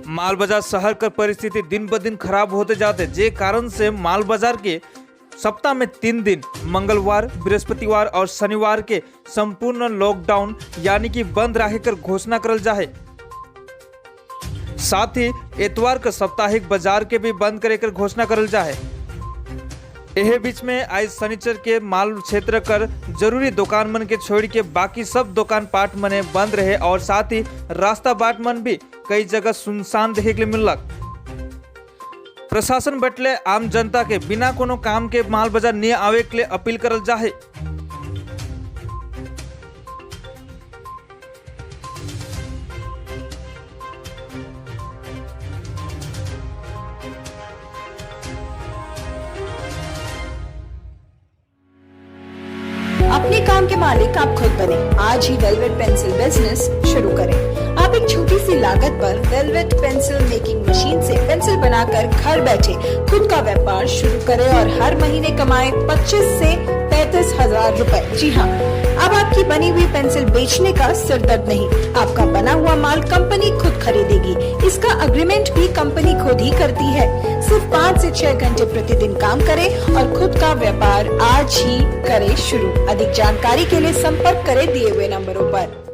माल बाजार शहर का परिस्थिति दिन ब दिन खराब होते जाते, जे कारण से माल बाजार के सप्ताह में 3 दिन मंगलवार, बृहस्पतिवार और शनिवार के संपूर्ण लॉकडाउन यानी कि बंद रहे घोषणा करल जाए। साथ ही एतवार का साप्ताहिक बाजार के भी बंद करे कर घोषणा करल जाए। यह बीच में आज शनिचर के माल क्षेत्र कर जरूरी दुकान मन के छोड़ के बाकी सब दुकान पाट मने बंद रहे और साथ ही रास्ता बाट मन भी कई जगह सुनसान देखे के लिए मिलक। प्रशासन बटले आम जनता के बिना कोनो काम के माल बाजार नहीं आवे के लिए अपील करल जाए। अपने काम के मालिक आप खुद बने। आज ही वेलवेट पेंसिल बिजनेस शुरू करें। आप एक छोटी सी लागत पर वेलवेट पेंसिल मेकिंग मशीन से पेंसिल बनाकर घर बैठे खुद का व्यापार शुरू करें और हर महीने कमाएं 25 से 35 हजार रुपए। जी हाँ, अब आपकी बनी हुई पेंसिल बेचने का सिरदर्द नहीं। आपका बना हुआ माल कंपनी खुद खरीदेगी। इसका अग्रीमेंट भी कंपनी खुद ही करती है। सिर्फ 5 से 6 घंटे प्रतिदिन काम करें और खुद का व्यापार आज ही करें शुरू। अधिक जानकारी के लिए संपर्क करें दिए हुए नंबरों पर।